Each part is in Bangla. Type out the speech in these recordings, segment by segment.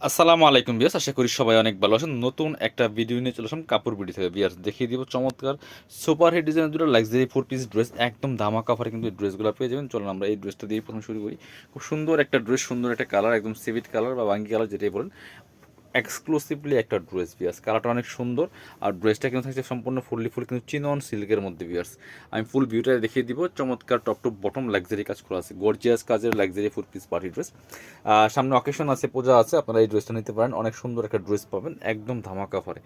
আসসালামু আলাইকুম বিয়াস, আশা করি সবাই অনেক ভালো আছেন। নতুন একটা ভিডিও নিয়ে চলে আসলাম কাপড় বিডি থেকে। বিয়াস দেখিয়ে দিব চমৎকার সুপার হিট ডিজাইনের দুটো লাক্সারি 4 পিস ড্রেস, একদম ধামাকা অফারে কিন্তু এই ড্রেসগুলো পেয়ে যাবেন। চলুন আমরা এই ড্রেসটা দিয়ে প্রথম শুরু করি। খুব সুন্দর একটা ড্রেস, সুন্দর একটা কালার, একদম সিভিট কালার বা বাঙ্গি কালার যেটাই বলেন, এক্সক্লুসিভলি একটা ড্রেস বিয়ার্স। কালারটা অনেক সুন্দর আর ড্রেসটা কিন্তু থাকছে সম্পূর্ণ ফুল কিন্তু চিনন সিল্কের মধ্যে বিয়ার্স। আমি ফুল ভিউটা দেখিয়ে দিব। চমৎকার টপ টু বটম লাক্সারি কাজ করা আছে, গর্জিয়াস কাজের লাক্সারি 4 পিস পার্টি ড্রেস। সামনে অকেশন আছে, পূজা আছে, আপনারা এই ড্রেসটা নিতে পারেন। অনেক সুন্দর একটা ড্রেস পাবেন একদম ধামাকা অফারে।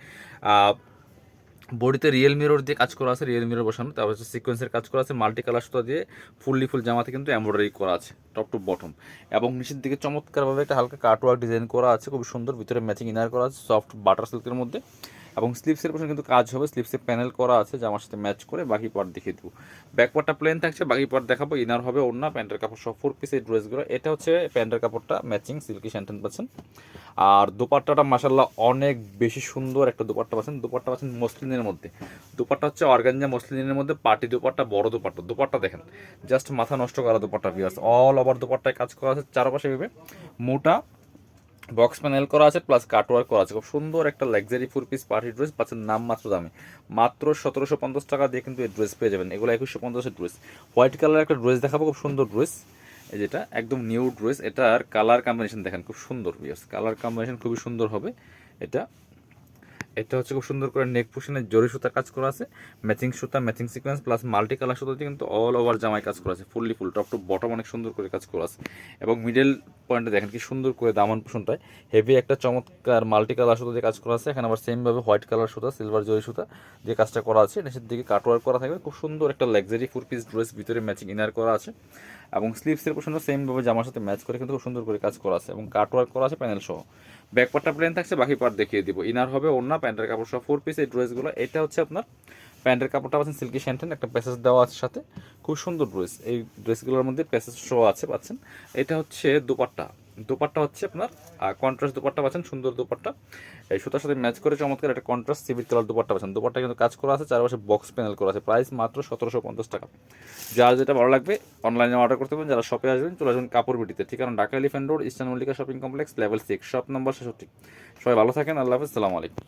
বডিতে রিয়েল মিরর দিয়ে কাজ করা আছে, রিয়েল মিরর বসানো, তারপর হচ্ছে সিকোয়েন্সের কাজ করা আছে, মাল্টি কালার সুতা দিয়ে ফুল জামাতে কিন্তু এমব্রয়ডারি করা আছে টপ টু বটম। এবং নিচের দিকে চমৎকারভাবে একটা হালকা কাটওয়ার্ক ডিজাইন করা আছে, খুব সুন্দর। ভিতরে ম্যাচিং ইনার করা আছে সফট বাটার সিল্কের মধ্যে। এবং স্লিপসের পোর্শন কিন্তু কাজ হবে, স্লিপসে প্যানেল করা আছে জামার সাথে ম্যাচ করে। বাকি পার্ট দেখিয়ে দেবো। ব্যাক পার্টটা প্লেন থাকছে, বাকি পার্ট দেখাবো। ইনার হবে ওড়না, প্যান্টের কাপড় সব 4 পিস এই ড্রেসগুলো। এটা হচ্ছে প্যান্টের কাপড়টা ম্যাচিং সিল্কি স্যান্টেন পাচ্ছেন। আর দোপাট্টাটা মাশাল্লাহ অনেক বেশি সুন্দর একটা দোপাট্টা পাচ্ছেন। দোপাট্টা পাচ্ছেন মসলিনের মধ্যে। দোপাট্টা হচ্ছে অর্গানজা মসলিনের মধ্যে পার্টি দোপাট্টা, বড় দোপাট্টা। দোপাট্টা দেখেন, জাস্ট মাথা নষ্ট করা দোপাট্টা ভিউয়ার্স। অল ওভার দোপাট্টায় কাজ করা আছে, চারপাশে ভেবে মোটা বক্স প্যানেল করা আছে, প্লাস কাটওয়ার্ক করা আছে। খুব সুন্দর একটা লাক্সারি 4 পিস পার্টি ড্রেস পাচ্ছেন নাম মাত্র দামে, মাত্র 1750 টাকা দিয়ে কিন্তু এই ড্রেস পেয়ে যাবেন। এগুলো 2150 ড্রেস। হোয়াইট কালার একটা ড্রেস দেখাবো, খুব সুন্দর ড্রেস। এই যেটা একদম নিউ ড্রেস, এটার কালার কম্বিনেশন দেখেন খুব সুন্দর ভিউয়ার্স। কালার কম্বিনেশন খুবই সুন্দর হবে এটা। এটা হচ্ছে খুব সুন্দর করে নেক পোর্শনে জরি সুতা কাজ করা আছে, ম্যাচিং সুতা, matching sequence, plus multi colour সুতা দিয়ে কিন্তু অল ওভার জামায় কাজ করা আছে। ফুল টপ টু বটম অনেক সুন্দর করে কাজ করা আছে। এবং মিডল পয়েন্টে দেখেন কি সুন্দর করে দামান পোর্শনটায় হেভি একটা চমৎকার মাল্টি কালার সুতা দিয়ে কাজ করা আছে। এখানে আবার সেমভাবে হোয়াইট কালার সুতা, সিলভার জরি সুতা দিয়ে কাজটা করা আছে। নিচের দিকে কাটওয়ার্ক করা থাকবে। খুব সুন্দর একটা লাক্সারি 4 পিস ড্রেস, ভিতরে ম্যাচিং ইনার করা আছে। এবং স্লিভসের পোর্শনও সেমভাবে জামার সাথে ম্যাচ করে কিন্তু খুব সুন্দর করে কাজ করা আছে এবং কাটওয়ার্ক করা আছে প্যানেল সহ। ব্যাক পার্টটা প্লেন থাকছে, বাকি পার্ট দেখিয়ে দিব। ইনার হবে ওড়না, প্যান্টের কাপড় সহ 4 পিস এই ড্রেসগুলো। এটা হচ্ছে আপনার প্যান্টের কাপড়টা পাচ্ছেন সিল্কি শ্যান্টেন, একটা প্যাসেজ দেওয়া আছে সাথে। খুব সুন্দর ড্রেস, এই ড্রেসগুলোর মধ্যে প্যাসেজ শো আছে পাচ্ছেন। এটা হচ্ছে দোপাট্টা। দোপাট্টা হচ্ছে আপনার কন্ট্রাস্ট দোপাট্টা পাচ্ছেন, সুন্দর দোপাট্টা। এই সুতার সাথে ম্যাচ করে চমৎকার একটা কন্ট্রাস্ট সিভিট কালার দোপাট্টা পাচ্ছেন। দোপাট্টা কিন্তু কাজ করা আছে, চারপাশে বক্স প্যানেল করা আছে। প্রাইস মাত্র 1750 টাকা। যার যেটা ভালো লাগবে অনলাইনে অর্ডার করতে পারেন। যারা শপে আসবেন চলে আসবেন কাপড় বিটিতে, ঠিকানা Dhaka elephant road, eastern Mallika shopping complex, level 6, shop number 66। সবাই ভালো থাকেন, আল্লাহ হাফেজ, সালামু আলাইকুম।